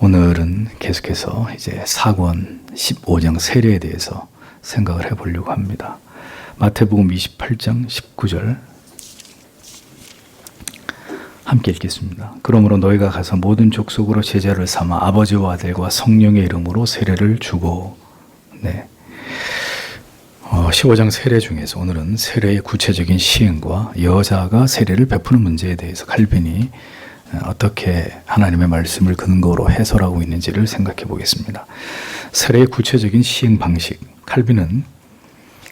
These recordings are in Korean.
오늘은 계속해서 이제 사권 15장 세례에 대해서 생각을 해보려고 합니다. 마태복음 28장 19절 함께 읽겠습니다. 그러므로 너희가 가서 모든 족속으로 제자를 삼아 아버지와 아들과 성령의 이름으로 세례를 주고. 15장 세례 중에서 오늘은 세례의 구체적인 시행과 여자가 세례를 베푸는 문제에 대해서 칼빈이 어떻게 하나님의 말씀을 근거로 해설하고 있는지를 생각해 보겠습니다. 세례의 구체적인 시행 방식. 칼빈은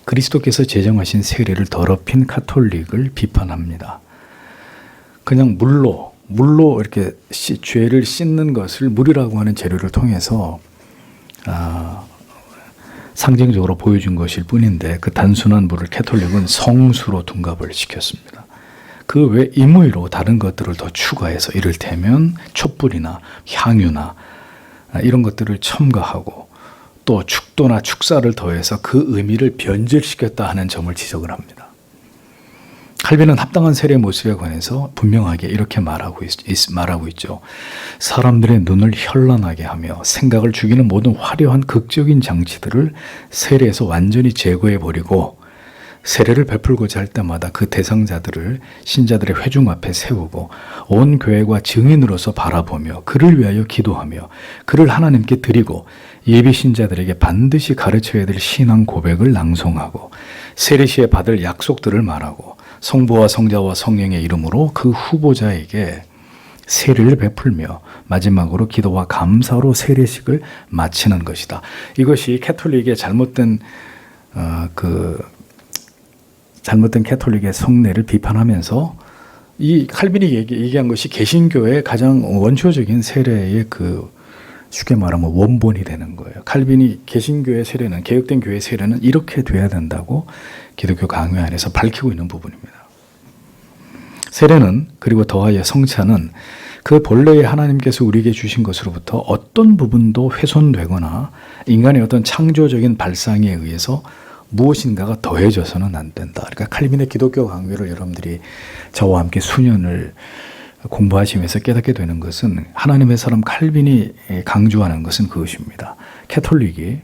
그리스도께서 제정하신 세례를 더럽힌 카톨릭을 비판합니다. 그냥 물로 이렇게 죄를 씻는 것을 물이라고 하는 재료를 통해서 상징적으로 보여준 것일 뿐인데, 그 단순한 물을 캐톨릭은 성수로 둔갑을 시켰습니다. 그 외 임의로 다른 것들을 더 추가해서, 이를테면 촛불이나 향유나 이런 것들을 첨가하고 또 축도나 축사를 더해서 그 의미를 변질시켰다 하는 점을 지적을 합니다. 칼빈은 합당한 세례의 모습에 관해서 분명하게 이렇게 말하고 있죠. 사람들의 눈을 현란하게 하며 생각을 죽이는 모든 화려한 극적인 장치들을 세례에서 완전히 제거해버리고, 세례를 베풀고자 할 때마다 그 대상자들을 신자들의 회중 앞에 세우고 온 교회가 증인으로서 바라보며 그를 위하여 기도하며 그를 하나님께 드리고 예비 신자들에게 반드시 가르쳐야 될 신앙 고백을 낭송하고 세례 시에 받을 약속들을 말하고 성부와 성자와 성령의 이름으로 그 후보자에게 세례를 베풀며 마지막으로 기도와 감사로 세례식을 마치는 것이다. 이것이 캐톨릭의 잘못된 캐톨릭의 성례를 비판하면서 이 칼빈이 얘기한 것이 개신교의 가장 원초적인 세례의 쉽게 말하면 원본이 되는 거예요. 칼빈이 개신교의 세례는, 개혁된 교회의 세례는 이렇게 돼야 된다고 기독교 강요 안에서 밝히고 있는 부분입니다. 세례는, 그리고 더하여 성찬은 그 본래의 하나님께서 우리에게 주신 것으로부터 어떤 부분도 훼손되거나 인간의 어떤 창조적인 발상에 의해서 무엇인가가 더해져서는 안 된다. 그러니까 칼빈의 기독교 강요를 여러분들이 저와 함께 수년을 공부하시면서 깨닫게 되는 것은, 하나님의 사람 칼빈이 강조하는 것은 그것입니다. 캐톨릭이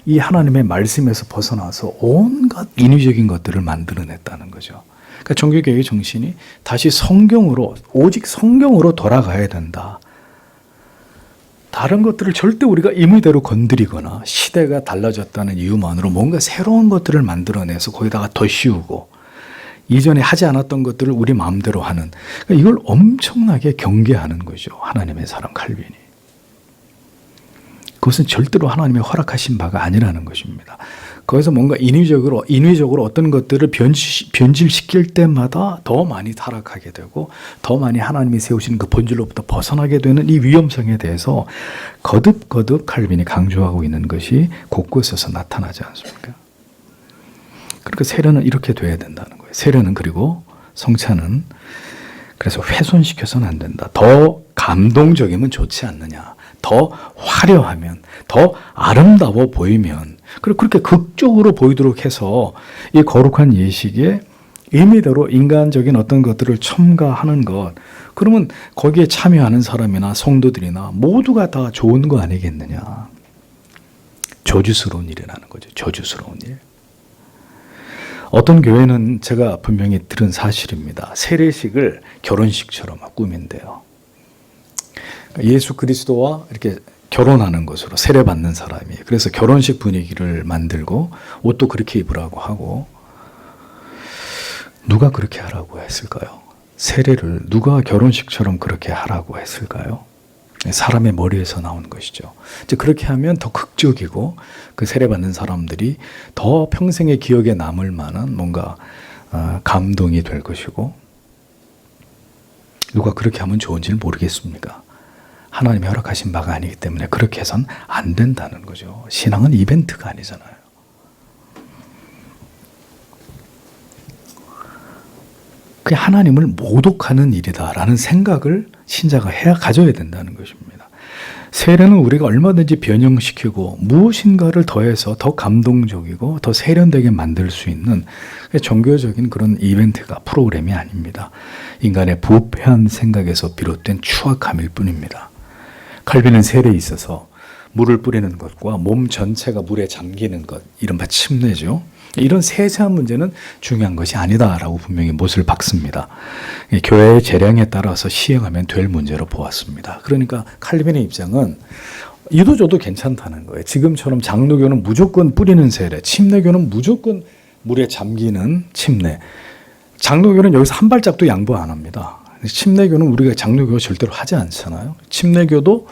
이 하나님의 말씀에서 벗어나서 온갖 인위적인 것들을 만들어냈다는 거죠. 그러니까 종교개혁의 정신이 다시 성경으로, 오직 성경으로 돌아가야 된다. 다른 것들을 절대 우리가 임의대로 건드리거나 시대가 달라졌다는 이유만으로 뭔가 새로운 것들을 만들어내서 거기다가 더 씌우고 이전에 하지 않았던 것들을 우리 마음대로 하는, 그러니까 이걸 엄청나게 경계하는 거죠. 하나님의 사람 칼빈이. 그것은 절대로 하나님의 허락하신 바가 아니라는 것입니다. 거기서 뭔가 인위적으로 어떤 것들을 변질시킬 때마다 더 많이 타락하게 되고 더 많이 하나님이 세우신 그 본질로부터 벗어나게 되는 이 위험성에 대해서 거듭 칼빈이 강조하고 있는 것이 곳곳에서 나타나지 않습니까? 그러니까 세례는 이렇게 돼야 된다는 거예요. 세례는, 그리고 성찬은 그래서 훼손시켜서는 안 된다. 더 감동적이면 좋지 않느냐. 더 화려하면, 더 아름다워 보이면, 그리고 그렇게 극적으로 보이도록 해서 이 거룩한 예식에 의미대로 인간적인 어떤 것들을 첨가하는 것, 그러면 거기에 참여하는 사람이나 성도들이나 모두가 다 좋은 거 아니겠느냐. 저주스러운 일이라는 거죠. 저주스러운 일. 어떤 교회는 제가 분명히 들은 사실입니다. 세례식을 결혼식처럼 꾸민대요. 예수 그리스도와 이렇게 결혼하는 것으로 세례받는 사람이, 그래서 결혼식 분위기를 만들고 옷도 그렇게 입으라고 하고. 누가 그렇게 하라고 했을까요? 세례를 누가 결혼식처럼 그렇게 하라고 했을까요? 사람의 머리에서 나온 것이죠. 이제 그렇게 하면 더 극적이고 그 세례받는 사람들이 더 평생의 기억에 남을 만한 뭔가 감동이 될 것이고. 누가 그렇게 하면 좋은지를 모르겠습니까? 하나님이 허락하신 바가 아니기 때문에 그렇게 해서는 안 된다는 거죠. 신앙은 이벤트가 아니잖아요. 그게 하나님을 모독하는 일이다라는 생각을 신자가 가져야 된다는 것입니다. 세례는 우리가 얼마든지 변형시키고 무엇인가를 더해서 더 감동적이고 더 세련되게 만들 수 있는 종교적인 그런 이벤트가, 프로그램이 아닙니다. 인간의 부패한 생각에서 비롯된 추악함일 뿐입니다. 칼빈은 세례에 있어서 물을 뿌리는 것과 몸 전체가 물에 잠기는 것, 이른바 침례죠. 이런 세세한 문제는 중요한 것이 아니다라고 분명히 못을 박습니다. 교회의 재량에 따라서 시행하면 될 문제로 보았습니다. 그러니까 칼빈의 입장은 이도 저도 괜찮다는 거예요. 지금처럼 장로교는 무조건 뿌리는 세례, 침례교는 무조건 물에 잠기는 침례. 장로교는 여기서 한 발짝도 양보 안 합니다. 침례교는 우리가 장로교가 절대로 하지 않잖아요. 침례교도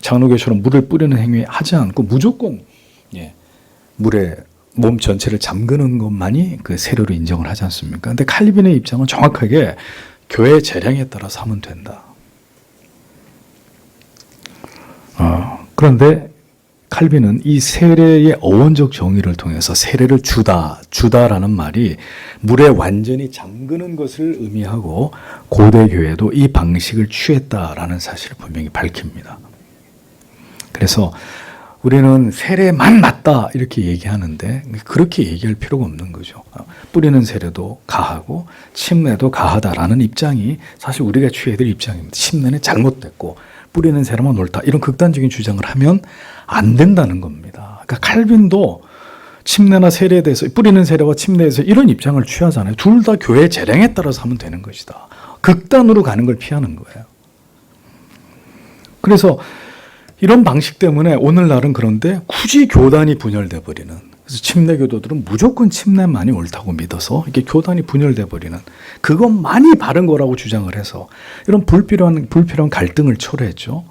장로교처럼 물을 뿌리는 행위 하지 않고 무조건 물에 몸 전체를 잠그는 것만이 그 세례로 인정을 하지 않습니까? 그런데 칼빈의 입장은 정확하게 교회 재량에 따라서 하면 된다. 그런데 칼빈은 이 세례의 어원적 정의를 통해서 세례를 주다라는 말이 물에 완전히 잠그는 것을 의미하고 고대 교회도 이 방식을 취했다라는 사실을 분명히 밝힙니다. 그래서 우리는 세례만 맞다 이렇게 얘기하는데 그렇게 얘기할 필요가 없는 거죠. 뿌리는 세례도 가하고 침례도 가하다라는 입장이 사실 우리가 취해야 될 입장입니다. 침례는 잘못됐고 뿌리는 세례만 옳다 이런 극단적인 주장을 하면 안 된다는 겁니다. 그러니까 칼빈도 침례나 세례에 대해서 뿌리는 세례와 침례에서 이런 입장을 취하잖아요. 둘 다 교회 재량에 따라서 하면 되는 것이다. 극단으로 가는 걸 피하는 거예요. 그래서 이런 방식 때문에 오늘날은 그런데 굳이 교단이 분열돼 버리는, 그래서 침례교도들은 무조건 침례만이 옳다고 믿어서 이게 교단이 분열돼 버리는, 그것만이 바른 거라고 주장을 해서 이런 불필요한 갈등을 초래했죠.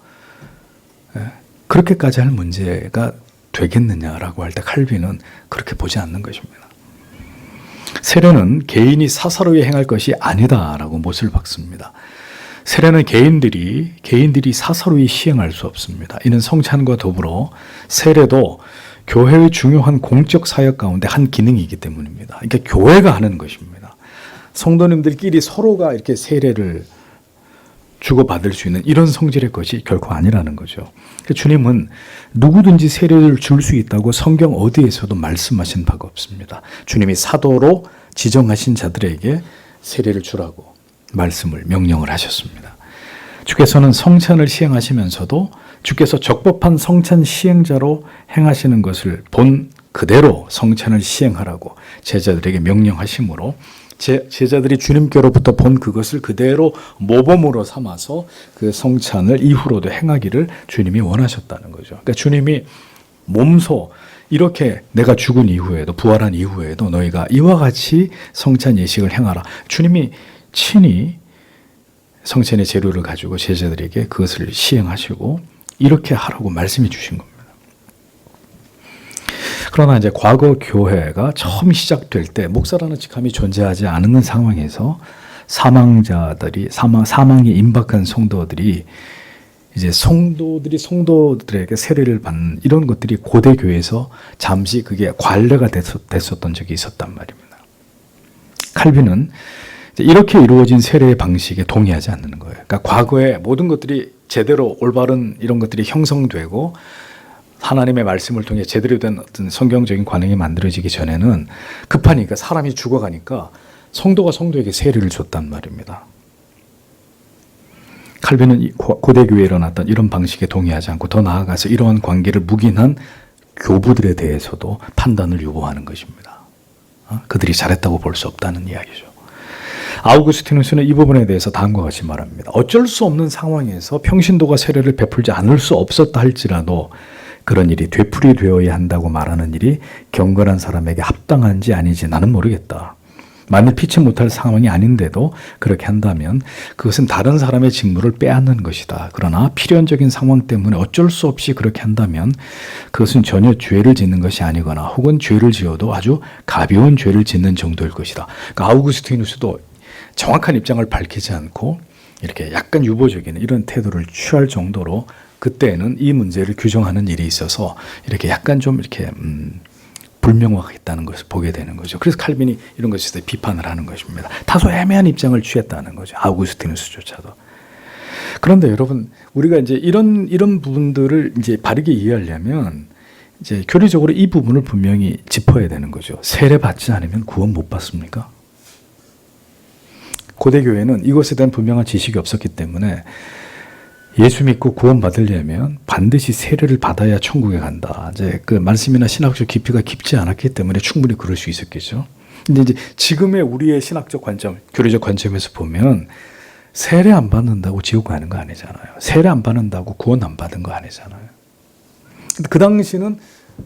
그렇게까지 할 문제가 되겠느냐라고 할 때 칼빈은 그렇게 보지 않는 것입니다. 세례는 개인이 사사로이 행할 것이 아니다라고 못을 박습니다. 세례는 개인들이 사사로이 시행할 수 없습니다. 이는 성찬과 더불어 세례도 교회의 중요한 공적 사역 가운데 한 기능이기 때문입니다. 그러니까 교회가 하는 것입니다. 성도님들끼리 서로가 이렇게 세례를 주고받을 수 있는 이런 성질의 것이 결코 아니라는 거죠. 주님은 누구든지 세례를 줄 수 있다고 성경 어디에서도 말씀하신 바가 없습니다. 주님이 사도로 지정하신 자들에게 세례를 주라고 말씀을 명령을 하셨습니다. 주께서는 성찬을 시행하시면서도 주께서 적법한 성찬 시행자로 행하시는 것을 본 그대로 성찬을 시행하라고 제자들에게 명령하시므로 제자들이 주님께로부터 본 그것을 그대로 모범으로 삼아서 그 성찬을 이후로도 행하기를 주님이 원하셨다는 거죠. 그러니까 주님이 몸소 이렇게 내가 죽은 이후에도 부활한 이후에도 너희가 이와 같이 성찬 예식을 행하라. 주님이 친히 성찬의 재료를 가지고 제자들에게 그것을 시행하시고 이렇게 하라고 말씀해 주신 겁니다. 그러나 이제 과거 교회가 처음 시작될 때 목사라는 직함이 존재하지 않는 상황에서 사망에 임박한 성도들이 이제 성도들에게 세례를 받는 이런 것들이 고대 교회에서 잠시 그게 관례가 됐었던 적이 있었단 말입니다. 칼빈은 이렇게 이루어진 세례의 방식에 동의하지 않는 거예요. 그러니까 과거에 모든 것들이 제대로 올바른 이런 것들이 형성되고 하나님의 말씀을 통해 제대로 된 어떤 성경적인 관행이 만들어지기 전에는 급하니까 사람이 죽어가니까 성도가 성도에게 세례를 줬단 말입니다. 칼빈은 고대 교회에 일어났던 이런 방식에 동의하지 않고 더 나아가서 이러한 관계를 묵인한 교부들에 대해서도 판단을 요구하는 것입니다. 그들이 잘했다고 볼 수 없다는 이야기죠. 아우구스티누스는 이 부분에 대해서 다음과 같이 말합니다. 어쩔 수 없는 상황에서 평신도가 세례를 베풀지 않을 수 없었다 할지라도 그런 일이 되풀이되어야 한다고 말하는 일이 경건한 사람에게 합당한지 아닌지 나는 모르겠다. 만일 피치 못할 상황이 아닌데도 그렇게 한다면 그것은 다른 사람의 직무를 빼앗는 것이다. 그러나 필연적인 상황 때문에 어쩔 수 없이 그렇게 한다면 그것은 전혀 죄를 짓는 것이 아니거나 혹은 죄를 지어도 아주 가벼운 죄를 짓는 정도일 것이다. 그러니까 아우구스티누스도 정확한 입장을 밝히지 않고 이렇게 약간 유보적인 이런 태도를 취할 정도로 그때는 이 문제를 규정하는 일이 있어서 이렇게 약간 좀 이렇게 불명확했다는 것을 보게 되는 거죠. 그래서 칼빈이 이런 것에 대해 비판을 하는 것입니다. 다소 애매한 입장을 취했다는 거죠. 아우구스티누스조차도. 그런데 여러분, 우리가 이제 이런 부분들을 이제 바르게 이해하려면 이제 교리적으로 이 부분을 분명히 짚어야 되는 거죠. 세례 받지 않으면 구원 못 받습니까? 고대 교회는 이것에 대한 분명한 지식이 없었기 때문에 예수 믿고 구원받으려면 반드시 세례를 받아야 천국에 간다. 이제 그 말씀이나 신학적 깊이가 깊지 않았기 때문에 충분히 그럴 수 있었겠죠. 근데 이제 지금의 우리의 신학적 관점, 교리적 관점에서 보면 세례 안 받는다고 지옥 가는 거 아니잖아요. 세례 안 받는다고 구원 안 받은 거 아니잖아요. 근데 그 당시는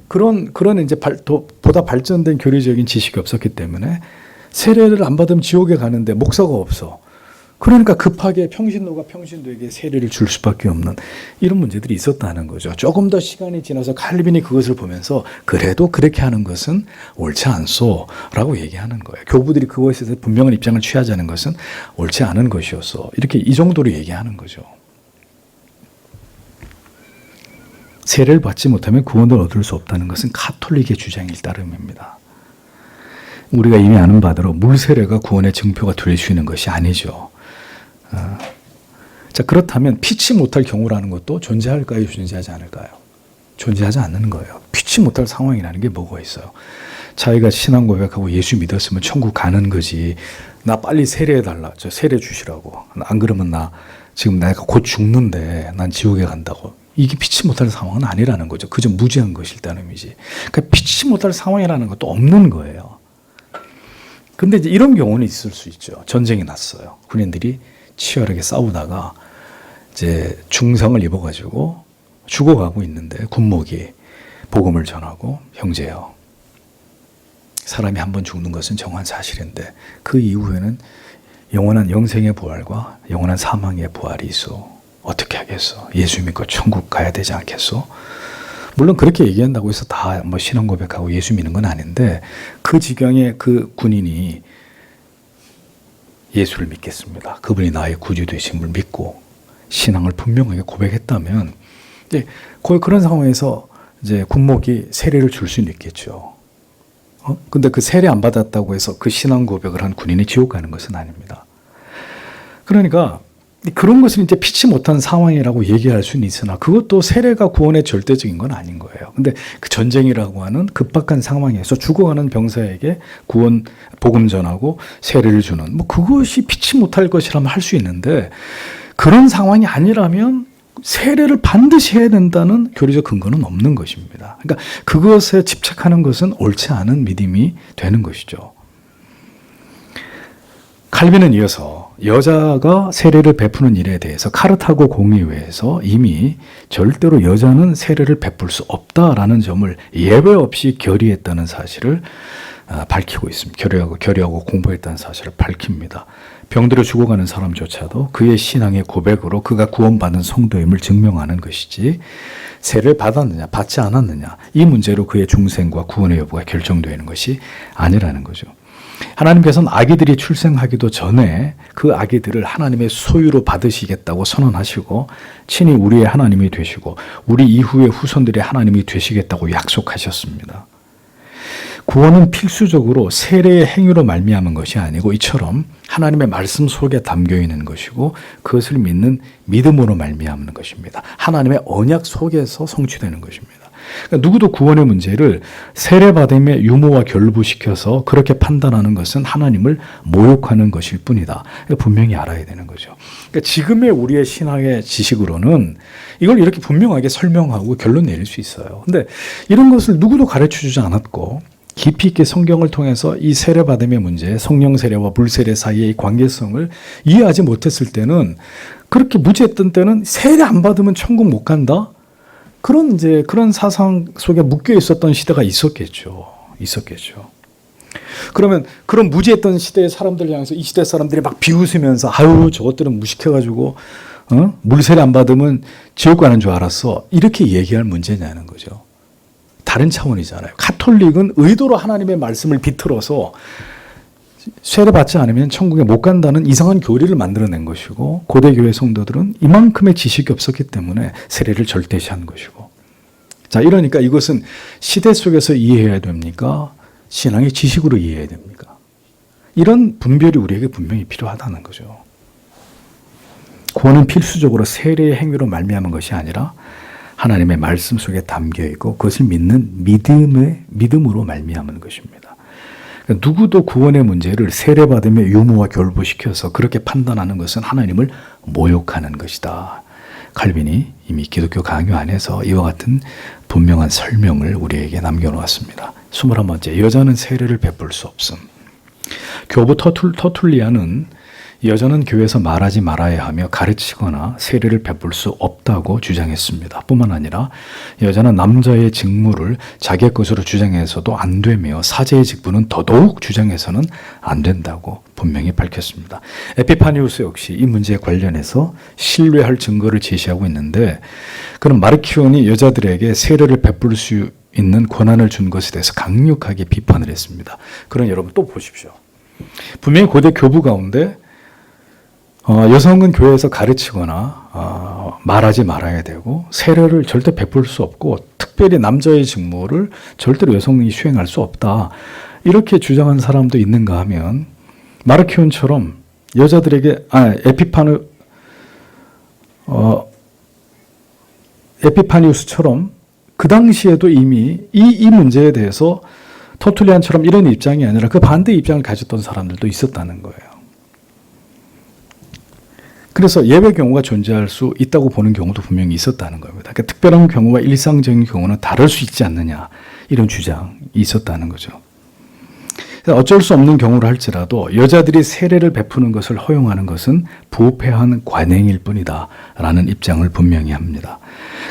그런 이제 보다 발전된 교리적인 지식이 없었기 때문에 세례를 안 받으면 지옥에 가는데 목사가 없어. 그러니까 급하게 평신도가 평신도에게 세례를 줄 수밖에 없는 이런 문제들이 있었다는 거죠. 조금 더 시간이 지나서 칼빈이 그것을 보면서 그래도 그렇게 하는 것은 옳지 않소 라고 얘기하는 거예요. 교부들이 그것에 대해서 분명한 입장을 취하자는 것은 옳지 않은 것이었어. 이렇게 이 정도로 얘기하는 거죠. 세례를 받지 못하면 구원을 얻을 수 없다는 것은 가톨릭의 주장일 따름입니다. 우리가 이미 아는 바대로 물세례가 구원의 증표가 될 수 있는 것이 아니죠. 자, 그렇다면 피치 못할 경우라는 것도 존재할까요? 존재하지 않을까요? 존재하지 않는 거예요. 피치 못할 상황이라는 게 뭐가 있어요? 자기가 신앙 고백하고 예수 믿었으면 천국 가는 거지. 나 빨리 세례해달라. 저 세례 주시라고. 안 그러면 나 지금 내가 곧 죽는데 난 지옥에 간다고. 이게 피치 못할 상황은 아니라는 거죠. 그저 무지한 것일 따름이지. 그러니까 피치 못할 상황이라는 것도 없는 거예요. 근데 이제 이런 경우는 있을 수 있죠. 전쟁이 났어요. 군인들이 치열하게 싸우다가 이제 중상을 입어가지고 죽어가고 있는데 군목이 복음을 전하고 형제여, 사람이 한 번 죽는 것은 정한 사실인데 그 이후에는 영원한 영생의 부활과 영원한 사망의 부활이 있어. 어떻게 하겠어? 예수 믿고 천국 가야 되지 않겠어? 물론 그렇게 얘기한다고 해서 다 뭐 신앙 고백하고 예수 믿는 건 아닌데 그 지경에 그 군인이 예수를 믿겠습니다. 그분이 나의 구주 되심을 믿고 신앙을 분명하게 고백했다면 이제 그런 상황에서 이제 군목이 세례를 줄 수는 있겠죠. 근데 그 세례 안 받았다고 해서 그 신앙 고백을 한 군인이 지옥 가는 것은 아닙니다. 그러니까 그런 것을 이제 피치 못한 상황이라고 얘기할 수는 있으나 그것도 세례가 구원의 절대적인 건 아닌 거예요. 근데 그 전쟁이라고 하는 급박한 상황에서 죽어가는 병사에게 구원, 복음 전하고 세례를 주는 뭐 그것이 피치 못할 것이라면 할 수 있는데 그런 상황이 아니라면 세례를 반드시 해야 된다는 교리적 근거는 없는 것입니다. 그러니까 그것에 집착하는 것은 옳지 않은 믿음이 되는 것이죠. 칼빈은 이어서 여자가 세례를 베푸는 일에 대해서 카르타고 공의회에서 이미 절대로 여자는 세례를 베풀 수 없다라는 점을 예외 없이 결의했다는 사실을 밝히고 있습니다. 결의하고 공부했다는 사실을 밝힙니다. 병들어 죽어가는 사람조차도 그의 신앙의 고백으로 그가 구원받은 성도임을 증명하는 것이지 세례를 받았느냐 받지 않았느냐 이 문제로 그의 중생과 구원의 여부가 결정되는 것이 아니라는 거죠. 하나님께서는 아기들이 출생하기도 전에 그 아기들을 하나님의 소유로 받으시겠다고 선언하시고 친히 우리의 하나님이 되시고 우리 이후의 후손들의 하나님이 되시겠다고 약속하셨습니다. 구원은 필수적으로 세례의 행위로 말미암은 것이 아니고 이처럼 하나님의 말씀 속에 담겨 있는 것이고 그것을 믿는 믿음으로 말미암는 것입니다. 하나님의 언약 속에서 성취되는 것입니다. 그러니까 누구도 구원의 문제를 세례받음의 유무와 결부시켜서 그렇게 판단하는 것은 하나님을 모욕하는 것일 뿐이다. 그러니까 분명히 알아야 되는 거죠. 그러니까 지금의 우리의 신학의 지식으로는 이걸 이렇게 분명하게 설명하고 결론 내릴 수 있어요. 근데 이런 것을 누구도 가르쳐주지 않았고 깊이 있게 성경을 통해서 이 세례받음의 문제, 성령 세례와 물 세례 사이의 관계성을 이해하지 못했을 때는 그렇게 무지했던 때는 세례 안 받으면 천국 못 간다? 그런 사상 속에 묶여 있었던 시대가 있었겠죠. 그러면 그런 무지했던 시대의 사람들 향해서 이 시대 사람들이 막 비웃으면서 아유 저것들은 무식해가지고 물세례 안 받으면 지옥 가는 줄 알았어. 이렇게 얘기할 문제냐는 거죠. 다른 차원이잖아요. 가톨릭은 의도로 하나님의 말씀을 비틀어서 세례 받지 않으면 천국에 못 간다는 이상한 교리를 만들어낸 것이고 고대교회 성도들은 이만큼의 지식이 없었기 때문에 세례를 절대시한 것이고 자 이러니까 이것은 시대 속에서 이해해야 됩니까? 신앙의 지식으로 이해해야 됩니까? 이런 분별이 우리에게 분명히 필요하다는 거죠. 구원은 필수적으로 세례의 행위로 말미암은 것이 아니라 하나님의 말씀 속에 담겨 있고 그것을 믿는 믿음으로 말미암은 것입니다. 누구도 구원의 문제를 세례받음의 유무와 결부시켜서 그렇게 판단하는 것은 하나님을 모욕하는 것이다. 칼빈이 이미 기독교 강요 안에서 이와 같은 분명한 설명을 우리에게 남겨놓았습니다. 21번째, 여자는 세례를 베풀 수 없음. 교부 터툴리아는 여자는 교회에서 말하지 말아야 하며 가르치거나 세례를 베풀 수 없다고 주장했습니다. 뿐만 아니라 여자는 남자의 직무를 자기의 것으로 주장해서도 안 되며 사제의 직분은 더더욱 주장해서는 안 된다고 분명히 밝혔습니다. 에피파니우스 역시 이 문제에 관련해서 신뢰할 증거를 제시하고 있는데, 그는 마르키온이 여자들에게 세례를 베풀 수 있는 권한을 준 것에 대해서 강력하게 비판을 했습니다. 그럼 여러분 또 보십시오. 분명히 고대 교부 가운데 여성은 교회에서 가르치거나 말하지 말아야 되고 세례를 절대 베풀 수 없고 특별히 남자의 직무를 절대로 여성이 수행할 수 없다, 이렇게 주장한 사람도 있는가 하면 마르키온처럼 여자들에게 에피파니우스처럼 그 당시에도 이미 이 문제에 대해서 터툴리안처럼 이런 입장이 아니라 그 반대 입장을 가졌던 사람들도 있었다는 거예요. 그래서 예외 경우가 존재할 수 있다고 보는 경우도 분명히 있었다는 겁니다. 그러니까 특별한 경우와 일상적인 경우는 다를 수 있지 않느냐, 이런 주장이 있었다는 거죠. 어쩔 수 없는 경우를 할지라도 여자들이 세례를 베푸는 것을 허용하는 것은 부패한 관행일 뿐이다 라는 입장을 분명히 합니다.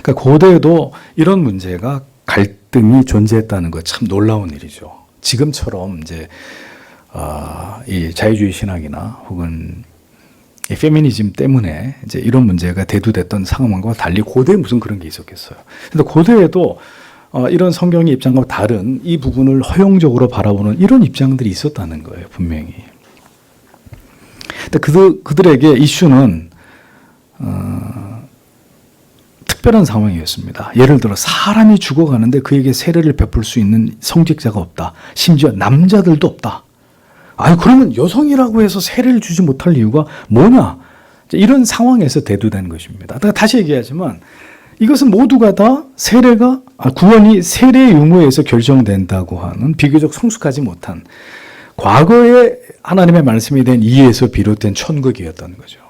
그러니까 고대에도 이런 문제가 갈등이 존재했다는 것 참 놀라운 일이죠. 지금처럼 이제 이 자유주의 신학이나 혹은 이 페미니즘 때문에 이제 이런 문제가 대두됐던 상황과 달리 고대에 무슨 그런 게 있었겠어요. 근데 고대에도 이런 성경의 입장과 다른 이 부분을 허용적으로 바라보는 이런 입장들이 있었다는 거예요, 분명히. 근데 그들에게 이슈는 특별한 상황이었습니다. 예를 들어 사람이 죽어가는데 그에게 세례를 베풀 수 있는 성직자가 없다. 심지어 남자들도 없다. 그러면 여성이라고 해서 세례를 주지 못할 이유가 뭐냐? 이런 상황에서 대두된 것입니다. 다시 얘기하지만 이것은 모두가 다 구원이 세례 유무에서 결정된다고 하는 비교적 성숙하지 못한 과거의 하나님의 말씀에 대한 이해에서 비롯된 천국이었던 거죠.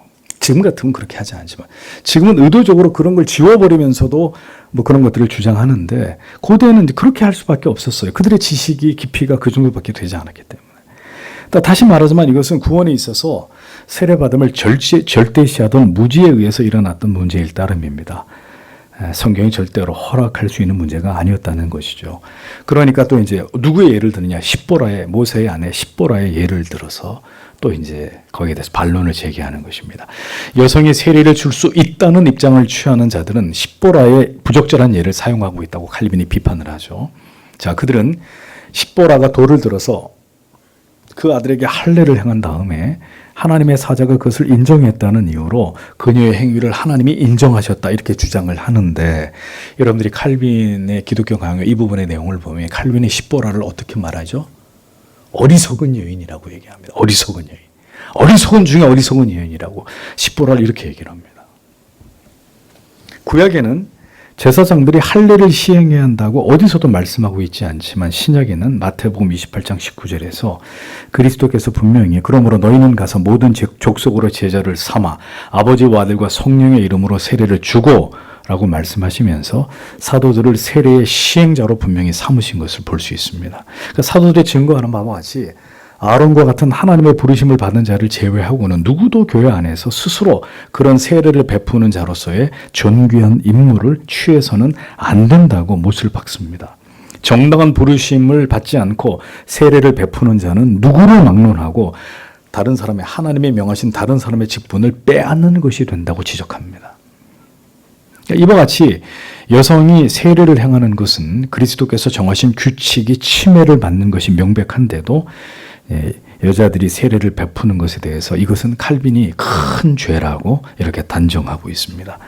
지금 같으면 그렇게 하지 않지만 지금은 의도적으로 그런 걸 지워버리면서도 뭐 그런 것들을 주장하는데 고대에는 그렇게 할 수밖에 없었어요. 그들의 지식이 깊이가 그 정도밖에 되지 않았기 때문에. 다시 말하지만 이것은 구원에 있어서 세례받음을 절대시하던 무지에 의해서 일어났던 문제일 따름입니다. 성경이 절대로 허락할 수 있는 문제가 아니었다는 것이죠. 그러니까 또 이제 누구의 예를 드느냐? 모세의 아내 십보라의 예를 들어서 또 이제 거기에 대해서 반론을 제기하는 것입니다. 여성이 세례를 줄 수 있다는 입장을 취하는 자들은 십보라의 부적절한 예를 사용하고 있다고 칼빈이 비판을 하죠. 자, 그들은 십보라가 돌을 들어서 그 아들에게 할례를 행한 다음에 하나님의 사자가 그것을 인정했다는 이유로 그녀의 행위를 하나님이 인정하셨다, 이렇게 주장을 하는데, 여러분들이 칼빈의 기독교 강요 이 부분의 내용을 보면 칼빈이 십보라를 어떻게 말하죠? 어리석은 여인이라고 얘기합니다. 어리석은 여인. 어리석은 중에 어리석은 여인이라고 십보라를 이렇게 얘기를 합니다. 구약에는 제사장들이 할례를 시행해야 한다고 어디서도 말씀하고 있지 않지만 신약에는 마태복음 28장 19절에서 그리스도께서 분명히 그러므로 너희는 가서 모든 족속으로 제자를 삼아 아버지와 아들과 성령의 이름으로 세례를 주고 라고 말씀하시면서 사도들을 세례의 시행자로 분명히 삼으신 것을 볼 수 있습니다. 그러니까 사도들의 증거하는 바와 같이 아론과 같은 하나님의 부르심을 받은 자를 제외하고는 누구도 교회 안에서 스스로 그런 세례를 베푸는 자로서의 존귀한 임무를 취해서는 안 된다고 못을 박습니다. 정당한 부르심을 받지 않고 세례를 베푸는 자는 누구를 막론하고 다른 사람의, 하나님의 명하신 다른 사람의 직분을 빼앗는 것이 된다고 지적합니다. 이와 같이 여성이 세례를 행하는 것은 그리스도께서 정하신 규칙이 침해를 받는 것이 명백한데도 여자들이 세례를 베푸는 것에 대해서 이것은 칼빈이 큰 죄라고 이렇게 단정하고 있습니다.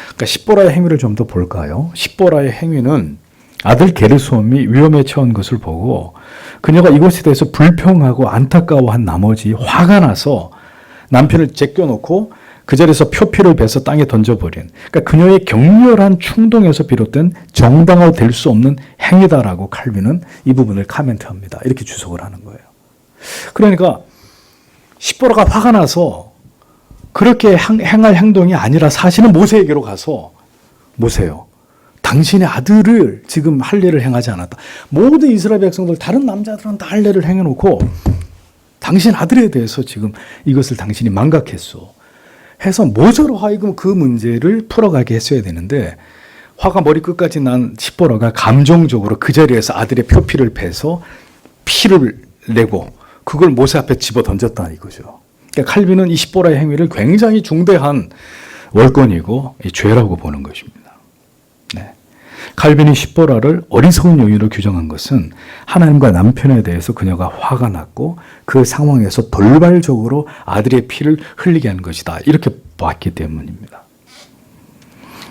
그러니까 십보라의 행위를 좀 더 볼까요? 십보라의 행위는 아들 게르솜이 위험에 처한 것을 보고 그녀가 이것에 대해서 불평하고 안타까워한 나머지 화가 나서 남편을 제껴놓고 그 자리에서 표피를 베서 땅에 던져버린, 그러니까 그녀의 격렬한 충동에서 비롯된 정당화 될 수 없는 행위다라고 칼빈은 이 부분을 카멘트합니다. 이렇게 주석을 하는 거예요. 그러니까 십보라가 화가 나서 그렇게 행할 행동이 아니라 사실은 모세에게로 가서 모세요. 당신의 아들을 지금 할례를 행하지 않았다. 모든 이스라엘 백성들 다른 남자들은 다 할례를 행해놓고 당신 아들에 대해서 지금 이것을 당신이 망각했어. 해서 모세로 하여금 그 문제를 풀어가게 했어야 되는데 화가 머리끝까지 난 십보라가 감정적으로 그 자리에서 아들의 표피를 베서 피를 내고 그걸 모세 앞에 집어 던졌다 이거죠. 그러니까 칼빈은 이 십보라의 행위를 굉장히 중대한 월권이고 죄라고 보는 것입니다. 네. 칼빈이 십보라를 어리석은 여인으로 규정한 것은 하나님과 남편에 대해서 그녀가 화가 났고 그 상황에서 돌발적으로 아들의 피를 흘리게 한 것이다. 이렇게 봤기 때문입니다.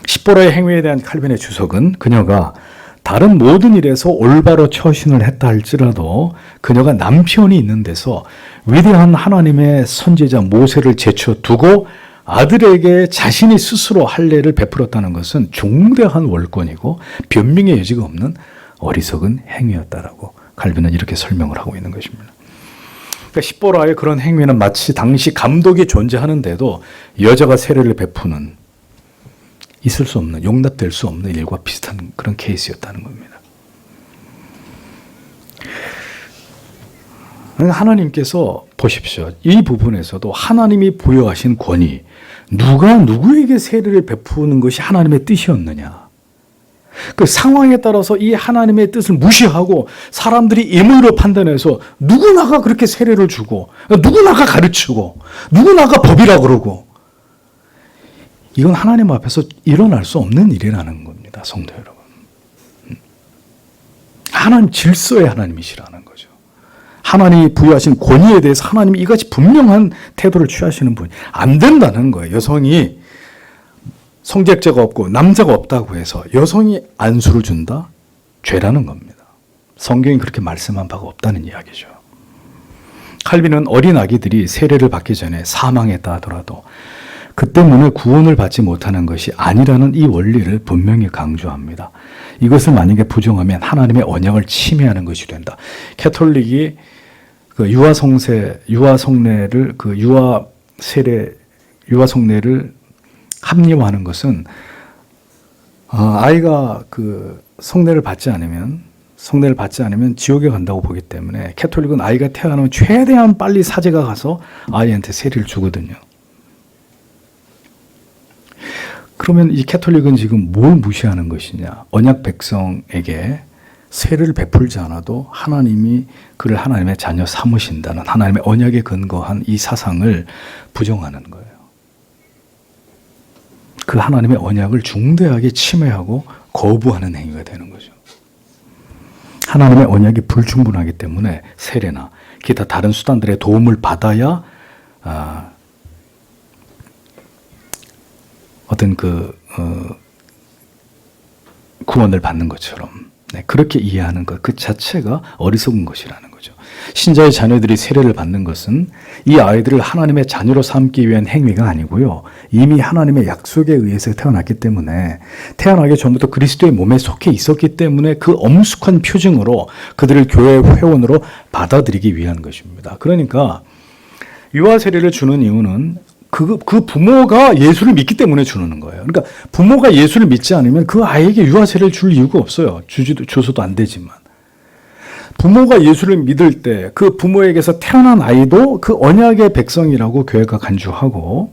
십보라의 행위에 대한 칼빈의 주석은 그녀가 다른 모든 일에서 올바로 처신을 했다 할지라도 그녀가 남편이 있는 데서 위대한 하나님의 선지자 모세를 제쳐두고 아들에게 자신이 스스로 할례를 베풀었다는 것은 중대한 월권이고 변명의 여지가 없는 어리석은 행위였다라고 칼빈은 이렇게 설명을 하고 있는 것입니다. 그러니까 십보라의 그런 행위는 마치 당시 감독이 존재하는데도 여자가 세례를 베푸는 있을 수 없는, 용납될 수 없는 일과 비슷한 그런 케이스였다는 겁니다. 하나님께서 보십시오. 이 부분에서도 하나님이 부여하신 권위, 누가 누구에게 세례를 베푸는 것이 하나님의 뜻이었느냐. 그 상황에 따라서 이 하나님의 뜻을 무시하고 사람들이 임의로 판단해서 누구나가 그렇게 세례를 주고 누구나가 가르치고 누구나가 법이라 그러고 이건 하나님 앞에서 일어날 수 없는 일이라는 겁니다. 성도 여러분. 하나님 질서의 하나님이시라는 거죠. 하나님이 부여하신 권위에 대해서 하나님이 이같이 분명한 태도를 취하시는 분이 안 된다는 거예요. 여성이 성직자가 없고 남자가 없다고 해서 여성이 안수를 준다? 죄라는 겁니다. 성경이 그렇게 말씀한 바가 없다는 이야기죠. 칼빈은 어린 아기들이 세례를 받기 전에 사망했다 하더라도 그 때문에 구원을 받지 못하는 것이 아니라는 이 원리를 분명히 강조합니다. 이것을 만약에 부정하면 하나님의 언약을 침해하는 것이 된다. 캐톨릭이 그 유아 성례를 합리화하는 것은 아이가 그 성례를 받지 않으면 지옥에 간다고 보기 때문에 캐톨릭은 아이가 태어나면 최대한 빨리 사제가 가서 아이한테 세례를 주거든요. 그러면 이 캐톨릭은 지금 뭘 무시하는 것이냐? 언약 백성에게 세례를 베풀지 않아도 하나님이 그를 하나님의 자녀 삼으신다는 하나님의 언약에 근거한 이 사상을 부정하는 거예요. 그 하나님의 언약을 중대하게 침해하고 거부하는 행위가 되는 거죠. 하나님의 언약이 불충분하기 때문에 세례나 기타 다른 수단들의 도움을 받아야 어떤 구원을 받는 것처럼 그렇게 이해하는 것 그 자체가 어리석은 것이라는 거죠. 신자의 자녀들이 세례를 받는 것은 이 아이들을 하나님의 자녀로 삼기 위한 행위가 아니고요. 이미 하나님의 약속에 의해서 태어났기 때문에 태어나기 전부터 그리스도의 몸에 속해 있었기 때문에 그 엄숙한 표징으로 그들을 교회의 회원으로 받아들이기 위한 것입니다. 그러니까 유아 세례를 주는 이유는 그 부모가 예수를 믿기 때문에 주는 거예요. 그러니까 부모가 예수를 믿지 않으면 그 아이에게 유아세례를 줄 이유가 없어요. 줘서도 안 되지만. 부모가 예수를 믿을 때 그 부모에게서 태어난 아이도 그 언약의 백성이라고 교회가 간주하고,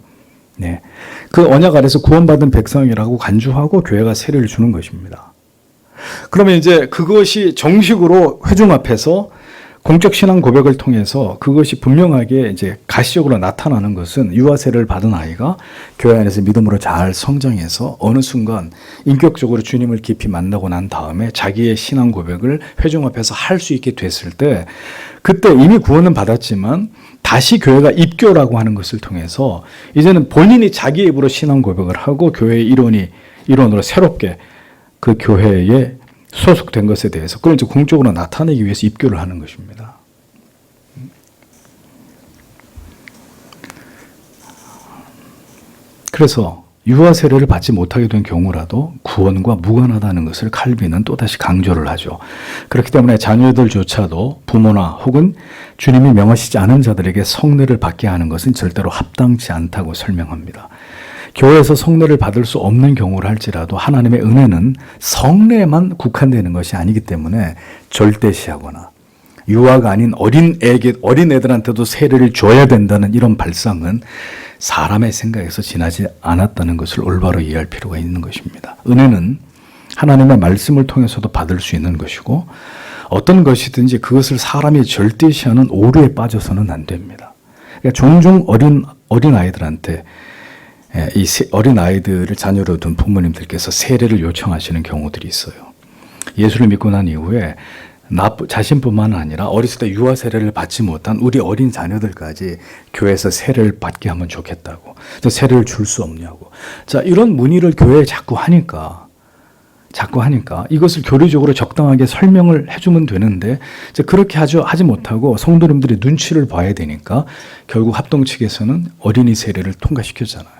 그 언약 아래서 구원받은 백성이라고 간주하고 교회가 세례를 주는 것입니다. 그러면 이제 그것이 정식으로 회중 앞에서 공적 신앙 고백을 통해서 그것이 분명하게 이제 가시적으로 나타나는 것은 유아세례를 받은 아이가 교회 안에서 믿음으로 잘 성장해서 어느 순간 인격적으로 주님을 깊이 만나고 난 다음에 자기의 신앙 고백을 회중 앞에서 할 수 있게 됐을 때 그때 이미 구원은 받았지만 다시 교회가 입교라고 하는 것을 통해서 이제는 본인이 자기 입으로 신앙 고백을 하고 교회의 일원으로 새롭게 그 교회에 소속된 것에 대해서 그걸 이제 공적으로 나타내기 위해서 입교를 하는 것입니다. 그래서 유아 세례를 받지 못하게 된 경우라도 구원과 무관하다는 것을 칼빈은 또다시 강조를 하죠. 그렇기 때문에 자녀들조차도 부모나 혹은 주님이 명하시지 않은 자들에게 성례를 받게 하는 것은 절대로 합당치 않다고 설명합니다. 교회에서 성례를 받을 수 없는 경우를 할지라도 하나님의 은혜는 성례에만 국한되는 것이 아니기 때문에 절대시하거나 유아가 아닌 어린애들한테도 세례를 줘야 된다는 이런 발상은 사람의 생각에서 지나지 않았다는 것을 올바로 이해할 필요가 있는 것입니다. 은혜는 하나님의 말씀을 통해서도 받을 수 있는 것이고 어떤 것이든지 그것을 사람이 절대시하는 오류에 빠져서는 안 됩니다. 그러니까 종종 어린아이들한테 이 어린아이들을 자녀로 둔 부모님들께서 세례를 요청하시는 경우들이 있어요. 예수를 믿고 난 이후에 자신뿐만 아니라 어렸을 때 유아 세례를 받지 못한 우리 어린 자녀들까지 교회에서 세례를 받게 하면 좋겠다고. 세례를 줄 수 없냐고. 자, 이런 문의를 교회에 자꾸 하니까 이것을 교리적으로 적당하게 설명을 해주면 되는데 그렇게 하지 못하고 성도님들이 눈치를 봐야 되니까 결국 합동 측에서는 어린이 세례를 통과시켰잖아요.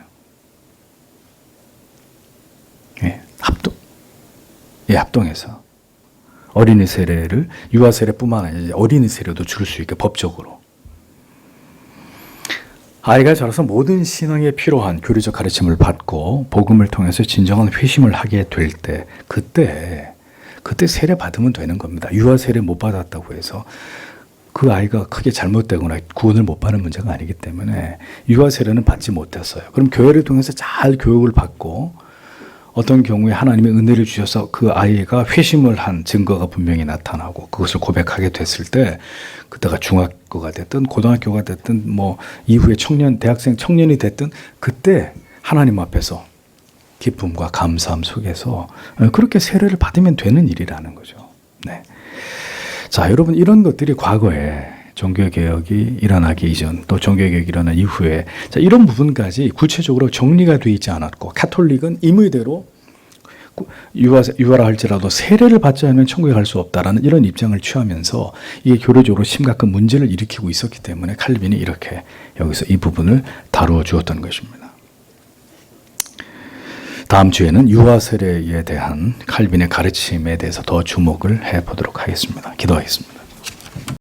합동해서. 어린이 세례를 유아 세례뿐만 아니라 어린이 세례도 줄 수 있게 법적으로. 아이가 자라서 모든 신앙에 필요한 교리적 가르침을 받고 복음을 통해서 진정한 회심을 하게 될 때 그때 세례 받으면 되는 겁니다. 유아 세례 못 받았다고 해서 그 아이가 크게 잘못되거나 구원을 못 받는 문제가 아니기 때문에 유아 세례는 받지 못했어요. 그럼 교회를 통해서 잘 교육을 받고 어떤 경우에 하나님의 은혜를 주셔서 그 아이가 회심을 한 증거가 분명히 나타나고 그것을 고백하게 됐을 때 그때가 중학교가 됐든 고등학교가 됐든 이후에 대학생 청년이 됐든 그때 하나님 앞에서 기쁨과 감사함 속에서 그렇게 세례를 받으면 되는 일이라는 거죠. 네. 자, 여러분 이런 것들이 과거에 종교개혁이 일어나기 이전 또 종교개혁이 일어난 이후에 이런 부분까지 구체적으로 정리가 되어 있지 않았고 가톨릭은 임의대로 유아라 할지라도 세례를 받지 않으면 천국에 갈 수 없다라는 이런 입장을 취하면서 이게 교리적으로 심각한 문제를 일으키고 있었기 때문에 칼빈이 이렇게 여기서 이 부분을 다루어 주었던 것입니다. 다음 주에는 유아 세례에 대한 칼빈의 가르침에 대해서 더 주목을 해보도록 하겠습니다. 기도하겠습니다.